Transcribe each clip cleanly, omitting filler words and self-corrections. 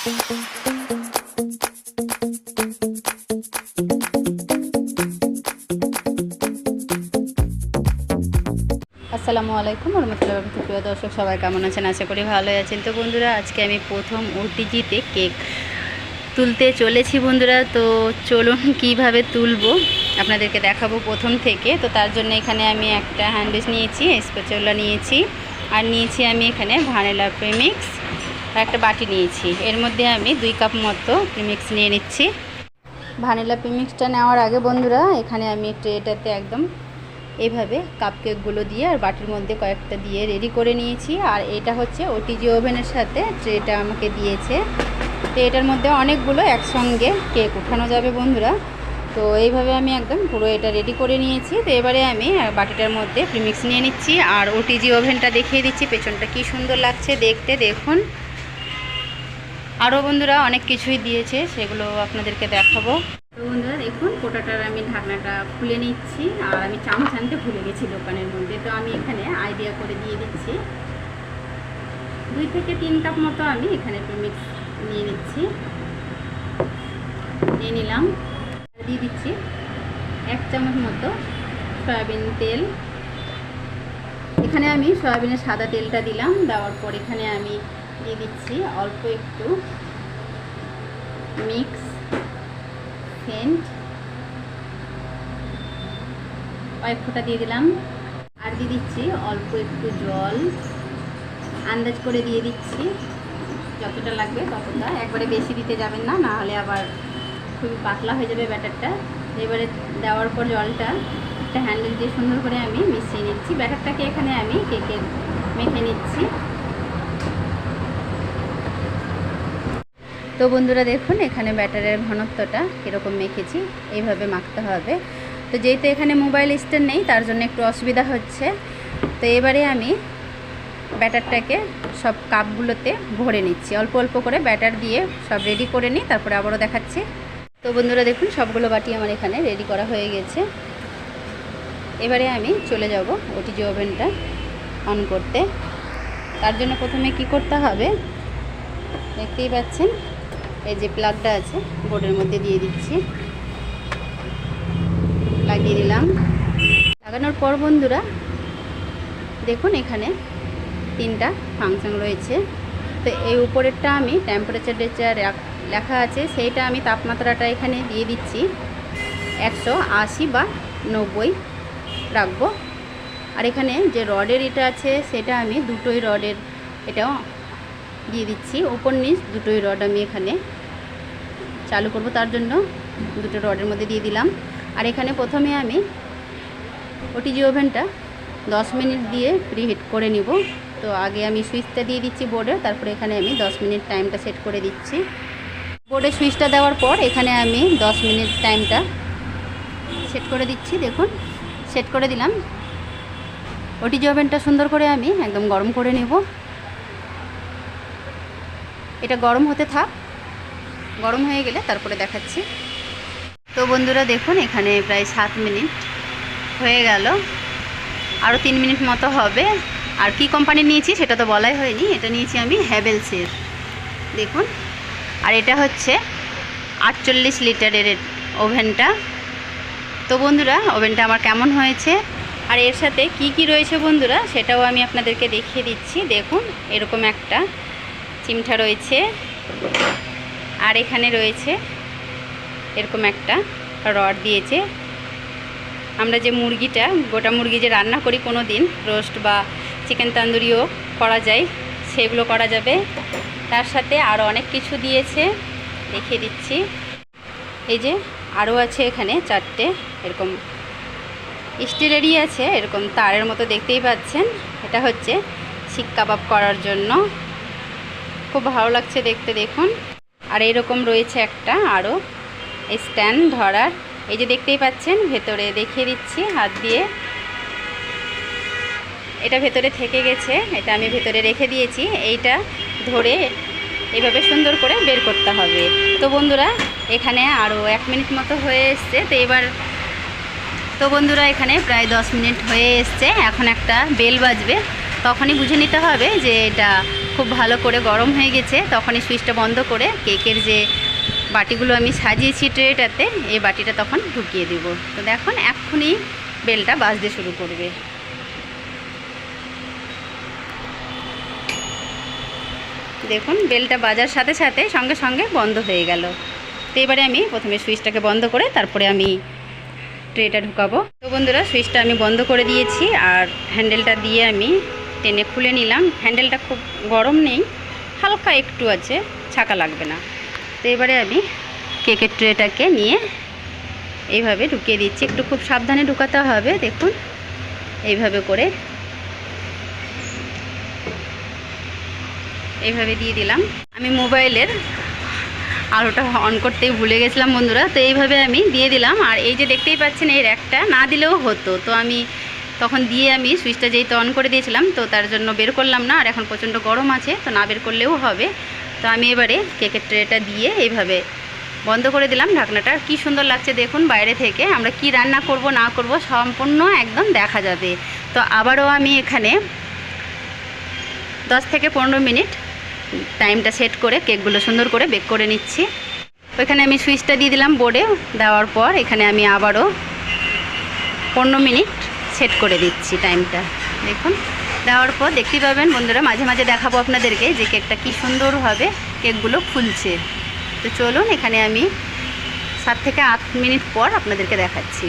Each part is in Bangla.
আসসালামু আলাইকুম রহমতুল্লাহি প্রিয় দর্শক, সবাই কেমন আছেন? আশা করি ভালোই আছেন। তো বন্ধুরা, আজকে আমি প্রথম ওটিজিতে কেক তুলতে চলেছি বন্ধুরা। তো চলুন কিভাবে তুলবো আপনাদেরকে দেখাবো প্রথম থেকে। তো তার জন্য এখানে আমি একটা হ্যান্ডউইচ নিয়েছি, স্প্যাচুলা নিয়েছি, আর নিয়েছি আমি এখানে ভ্যানিলা প্রিমিক্স, আর একটা বাটি নিয়েছি। এর মধ্যে আমি 2 কাপ মতো প্রিমিক্স নিয়ে নিচ্ছি। ভ্যানিলা প্রিমিক্সটা নেওয়ার আগে বন্ধুরা, এখানে আমি ট্রেটাতে একদম এইভাবে কাপকেকগুলো দিয়ে আর বাটির মধ্যে কয়েকটা দিয়ে রেডি করে নিয়েছি। আর এটা হচ্ছে ওটিজি ওভেনের সাথে ট্রেটা আমাকে দিয়েছে। তো এটার মধ্যে অনেকগুলো একসঙ্গে কেক উঠানো যাবে বন্ধুরা। তো এইভাবে আমি একদম পুরো এটা রেডি করে নিয়েছি। তো এবারে আমি বাটিটার মধ্যে প্রিমিক্স নিয়ে নিচ্ছি আর ওটিজি ওভেনটা দেখিয়ে দিচ্ছি পেছনটা কি সুন্দর লাগছে দেখতে, দেখুন। আরও বন্ধুরা অনেক কিছুই দিয়েছে, সেগুলো আপনাদেরকে দেখাবো। তো বন্ধুরা দেখুন, কোটাটার আমি ঢাকনাটা খুলে নিচ্ছি। আর আমি চামচ আনতে ভুলে গেছি দোকানের মধ্যে, তো আমি এখানে আইডিয়া করে দিয়ে দিচ্ছি। 2 থেকে 3 কাপ মতো আমি এখানে প্রিমিক্স নিয়ে নিচ্ছি, নিয়ে নিলাম। দিয়ে দিচ্ছি 1 চামচ মতো সয়াবিন তেল। এখানে আমি সয়াবিনের সাদা তেলটা দিলাম। দেওয়ার পর এখানে আমি দিয়ে দিচ্ছি অল্প একটু মিক্স সেন্ট, কয়েক ফোঁটা দিয়ে দিলাম। আর দিয়ে দিচ্ছি অল্প একটু জল, আন্দাজ করে দিয়ে দিচ্ছি যতটা লাগবে ততটা, একবারে বেশি দিতে যাবেন না, না হলে আবার খুবই পাতলা হয়ে যাবে ব্যাটারটা। এবারে দেওয়ার পর জলটা একটা হ্যান্ডেল দিয়ে সুন্দর করে আমি মিশিয়ে নিচ্ছি। ব্যাটারটাকে এখানে আমি কেকে মেখে নিচ্ছি। তো বন্ধুরা দেখুন, এখানে ব্যাটারের ঘনত্বটা কীরকম মেখেছি, এইভাবে মাখতে হবে। তো যেহেতু এখানে মোবাইল স্ট্যান্ড নেই, তার জন্য একটু অসুবিধা হচ্ছে। তো এবারে আমি ব্যাটারটাকে সব কাপগুলোতে ভরে নিচ্ছি, অল্প অল্প করে ব্যাটার দিয়ে সব রেডি করে নিই, তারপরে আবারও দেখাচ্ছি। তো বন্ধুরা দেখুন, সবগুলো বাটি আমার এখানে রেডি করা হয়ে গেছে। এবারে আমি চলে যাব ওটিজি ওভেনটা অন করতে। তার জন্য প্রথমে কি করতে হবে দেখতেই পাচ্ছেন, এই যে প্লাগটা আছে বোর্ডের মধ্যে দিয়ে দিচ্ছি, লাগিয়ে দিলাম। লাগানোর পর বন্ধুরা দেখুন, এখানে 3টা ফাংশন রয়েছে। তো এই উপরেরটা আমি টেম্পারেচার লেখা আছে, সেইটা আমি তাপমাত্রাটা এখানে দিয়ে দিচ্ছি 180 বা 90 রাখবো। আর এখানে যে রডের এটা আছে, সেটা আমি দুটোই রডের এটাও দিয়ে দিচ্ছি, উপর নিচ দুটোই রড আমি এখানে চালু করব, তার জন্য দুটো রডের মধ্যে দিয়ে দিলাম। আর এখানে প্রথমে আমি ওটিজি ওভেনটা 10 মিনিট দিয়ে প্রিহিট করে নিব। তো আগে আমি সুইচটা দিয়ে দিচ্ছি বোর্ডে, তারপরে এখানে আমি 10 মিনিট টাইমটা সেট করে দিচ্ছি। বোর্ডে সুইচটা দেওয়ার পর এখানে আমি 10 মিনিট টাইমটা সেট করে দিচ্ছি। দেখুন, সেট করে দিলাম। ওটিজি ওভেনটা সুন্দর করে আমি একদম গরম করে নেব। এটা গরম হতে থাক, গরম হয়ে গেলে তারপরে দেখাচ্ছি। তো বন্ধুরা দেখুন, এখানে প্রায় 7 মিনিট হয়ে গেল, আরও 3 মিনিট মতো হবে। আর কি কোম্পানি নিয়েছি সেটা তো বলাই হয়নি, এটা নিয়েছি আমি হ্যাভেলসের, দেখুন। আর এটা হচ্ছে 48 লিটারের ওভেনটা। তো বন্ধুরা, ওভেনটা আমার কেমন হয়েছে আর এর সাথে কি কি রয়েছে বন্ধুরা, সেটাও আমি আপনাদেরকে দেখিয়ে দিচ্ছি। দেখুন, এরকম একটা চিমটা রয়েছে, আর এখানে রয়েছে এরকম একটা রড দিয়েছে। আমরা যে মুরগিটা, গোটা মুরগি যে রান্না করি কোনো দিন, রোস্ট বা চিকেন তান্দুরিও করা যায়, সেগুলো করা যাবে। তার সাথে আরও অনেক কিছু দিয়েছে, দেখিয়ে দিচ্ছি। এই যে আরও আছে এখানে 4টে এরকম স্টিলেরই আছে, এরকম তারের মতো দেখতেই পাচ্ছেন। এটা হচ্ছে শিক কাবাব করার জন্য, খুব ভালো লাগছে দেখতে, দেখুন। আর এইরকম রয়েছে একটা আরও স্ট্যান্ড ধরার, এই যে দেখতেই পাচ্ছেন ভেতরে, দেখিয়ে দিচ্ছি হাত দিয়ে। এটা ভেতরে থেকে গেছে, এটা আমি ভেতরে রেখে দিয়েছি। এইটা ধরে এইভাবে সুন্দর করে বের করতে হবে। তো বন্ধুরা, এখানে আরও 1 মিনিট মতো হয়ে এসছে। তো বন্ধুরা, এখানে প্রায় 10 মিনিট হয়ে এসছে। এখন একটা বেল বাজবে, তখনই বুঝে নিতে হবে যে এটা খুব ভালো করে গরম হয়ে গেছে, তখনই সুইচটা বন্ধ করে কেকের যে বাটিগুলো আমি সাজিয়েছি ট্রেটাতে, এই বাটিটা তখন ঢুকিয়ে দেব। তো দেখুন এক্ষুনি বেলটা বাজতে শুরু করবে। দেখুন বেলটা বাজার সাথে সাথে সঙ্গে সঙ্গে বন্ধ হয়ে গেল। তো এবারে আমি প্রথমে সুইচটাকে বন্ধ করে তারপরে আমি ট্রেটা ঢুকাবো। তো বন্ধুরা সুইচটা আমি বন্ধ করে দিয়েছি আর হ্যান্ডেলটা দিয়ে আমি টেনে খুলে নিলাম। হ্যান্ডেলটা খুব গরম নেই, হালকা একটু আছে, ছাকা লাগবে না। তো এবারে আমি কেকের ট্রেটাকে নিয়ে এইভাবে ঢুকিয়ে দিচ্ছি। একটু খুব সাবধানে ঢুকাতে হবে। দেখুন এইভাবে করে এইভাবে দিয়ে দিলাম। আমি মোবাইলের আলোটা অন করতেই ভুলে গেছিলাম বন্ধুরা, তো এইভাবে আমি দিয়ে দিলাম। আর এই যে দেখতেই পাচ্ছেন এই র্যাকটা না দিলেও হতো, তো আমি তখন দিয়ে আমি সুইচটা যেহেতু অন করে দিয়েছিলাম তো তার জন্য বের করলাম না। আর এখন প্রচণ্ড গরম আছে, তো না বের করলেও হবে। তো আমি এবারে কেকের ট্রেটা দিয়ে এইভাবে বন্ধ করে দিলাম ঢাকনাটা। কি সুন্দর লাগছে দেখুন, বাইরে থেকে আমরা কি রান্না করব না করব সম্পূর্ণ একদম দেখা যাবে। তো আবারও আমি এখানে 10 থেকে 15 মিনিট টাইমটা সেট করে কেকগুলো সুন্দর করে বেক করে নিচ্ছি। ওইখানে আমি সুইচটা দিয়ে দিলাম বোর্ডে, দেওয়ার পর এখানে আমি আবারও 15 মিনিট সেট করে দিচ্ছি টাইমটা। দেখুন দেওয়ার পর দেখতেই পাবেন বন্ধুরা, মাঝে মাঝে দেখাবো আপনাদেরকে যে কেকটা কি সুন্দরভাবে কেকগুলো ফুলছে। তো চলুন এখানে আমি 7 থেকে 8 মিনিট পর আপনাদেরকে দেখাচ্ছি।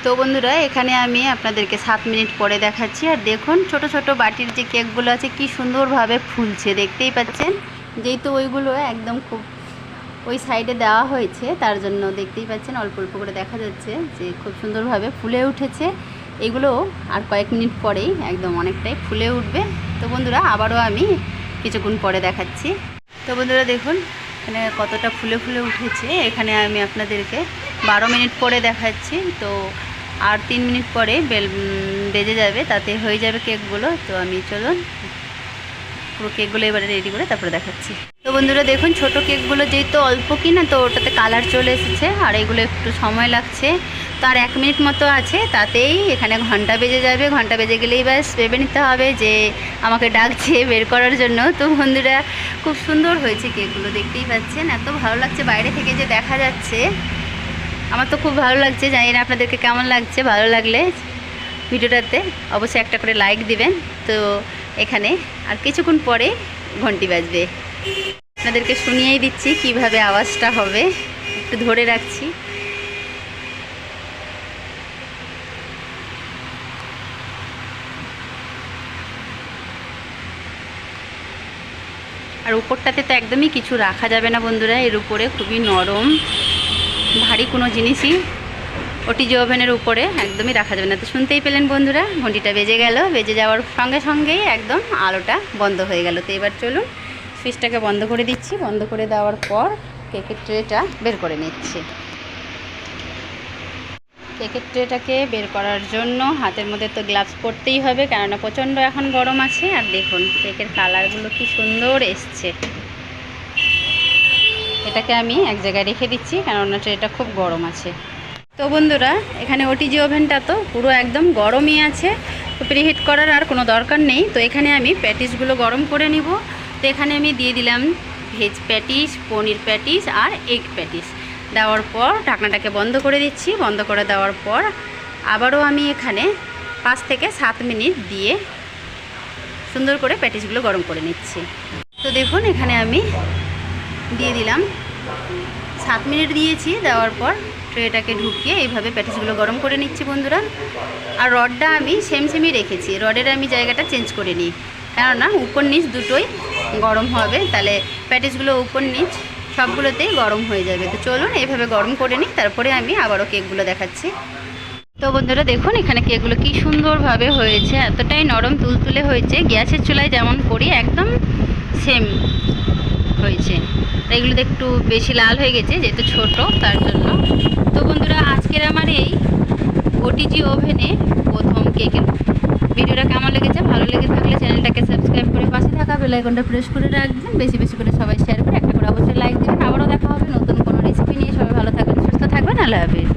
তো বন্ধুরা এখানে আমি আপনাদেরকে 7 মিনিট পরে দেখাচ্ছি। আর দেখুন ছোট ছোট বাটির যে কেকগুলো আছে কি সুন্দরভাবে ফুলছে, দেখতেই পাচ্ছেন। যেহেতু ওইগুলো একদম খুব ওই সাইডে দেওয়া হয়েছে তার জন্য দেখতেই পাচ্ছেন অল্প অল্প করে দেখা যাচ্ছে যে খুব সুন্দরভাবে ফুলে উঠেছে। এগুলো আর কয়েক মিনিট পরেই একদম অনেকটাই ফুলে উঠবে। তো বন্ধুরা আবারও আমি কিছুক্ষণ পরে দেখাচ্ছি। তো বন্ধুরা দেখুন এখানে কতটা ফুলে ফুলে উঠেছে। এখানে আমি আপনাদেরকে 12 মিনিট পরে দেখাচ্ছি। তো আর 3 মিনিট পরে বেল বেজে যাবে, তাতে হয়ে যাবে কেকগুলো। তো আমি চলুন পুরো কেকগুলো এবারে রেডি করে তারপরে দেখাচ্ছি। তো বন্ধুরা দেখুন ছোট কেকগুলো যেহেতু অল্প কিনা তো ওটাতে কালার চলে এসেছে, আর এগুলো একটু সময় লাগছে। তো আর 1 মিনিট মতো আছে, তাতেই এখানে ঘন্টা বেজে যাবে। ঘন্টা বেজে গেলেই ব্যাস ভেবে নিতে হবে যে আমাকে ডাকছে বের করার জন্য। তো বন্ধুরা খুব সুন্দর হয়েছে কেকগুলো, দেখতেই পাচ্ছেন এত ভালো লাগছে বাইরে থেকে যে দেখা যাচ্ছে। আমার তো খুব ভালো লাগছে, জানি না আপনাদেরকে কেমন লাগছে। ভালো লাগলে ভিডিওটাতে অবশ্যই একটা করে লাইক দিবেন। তো এখানে আর কিছুক্ষণ পরে ঘন্টি বাজবে, আপনাদেরকে শুনিয়েই দিচ্ছি কিভাবে আওয়াজটা হবে, একটু ধরে রাখছি। আর উপরটাতে তো একদমই কিছু রাখা যাবে না বন্ধুরা, এর উপরে খুবই নরম ভারী কোনো জিনিসই ওটিজি ওভেনের উপরে একদমই রাখা যাবে না। তো শুনতেই পেলেন বন্ধুরা ঘন্টিটা বেজে গেল, বেজে যাওয়ার সঙ্গে সঙ্গেই একদম আলোটা বন্ধ হয়ে গেল। তো এবার চলুন সুইচটাকে বন্ধ করে দিচ্ছি। বন্ধ করে দেওয়ার পর কেকের ট্রেটা বের করে নিচ্ছি। কেকের ট্রেটাকে বের করার জন্য হাতের মধ্যে তো গ্লাভস পরতেই হবে, কেননা প্রচণ্ড এখন গরম আছে। আর দেখুন কেকের কালারগুলো কি সুন্দর এসছে। এটাকে আমি এক জায়গায় রেখে দিচ্ছি, কেননা ট্রেটা খুব গরম আছে। তো বন্ধুরা এখানে ওটিজি ওভেনটা তো পুরো একদম গরমই আছে, তো প্রিহিট করার আর কোনো দরকার নেই। তো এখানে আমি প্যাটিসগুলো গরম করে নিব। তো এখানে আমি দিয়ে দিলাম ভেজ প্যাটিস, পনির প্যাটিস আর এগ প্যাটিস। দেওয়ার পর ঢাকনাটাকে বন্ধ করে দিচ্ছি। বন্ধ করে দেওয়ার পর আবারও আমি এখানে 5 থেকে 7 মিনিট দিয়ে সুন্দর করে প্যাটিসগুলো গরম করে নিচ্ছি। তো দেখুন এখানে আমি দিয়ে দিলাম 7 মিনিট দিয়েছি। দেওয়ার পর ট্রেটাকে ঢুকিয়ে এইভাবে প্যাটিসগুলো গরম করে নিচ্ছি বন্ধুরা। আর রডটা আমি সেমই রেখেছি, রডের আমি জায়গাটা চেঞ্জ করে নিই, কেননা উপর নিচ দুটোই গরম হবে, তাহলে প্যাটিসগুলো উপর নিচ সবগুলোতেই গরম হয়ে যাবে। তো চলুন এইভাবে গরম করে নিই, তারপরে আমি আবারও কেকগুলো দেখাচ্ছি। তো বন্ধুরা দেখুন এখানে কেকগুলো কি সুন্দরভাবে হয়েছে, এতটাই নরম তুলতুলে হয়েছে, গ্যাসের চুলায় যেমন করি একদম সেম হয়েছে। এগুলোতে একটু বেশি লাল হয়ে গেছে যেহেতু ছোট, তার জন্য। তো বন্ধুরা আজকের আমার এই ওটিজি ওভেনে প্রথম কেকের ভিডিওটা কেমন লেগেছে, ভালো লেগে থাকলে চ্যানেলটাকে সাবস্ক্রাইব করে পাশে থাকা বেল আইকনটা প্রেস করে রাখবেন। বেশি বেশি করে সবাই শেয়ার করে একটা করে অবশ্যই লাইক দেবেন। আবারও দেখা হবে নতুন কোনো রেসিপি নিয়ে। সবাই ভালো থাকবেন, সুস্থ থাকবেন। আল্লাহ হাফেজ।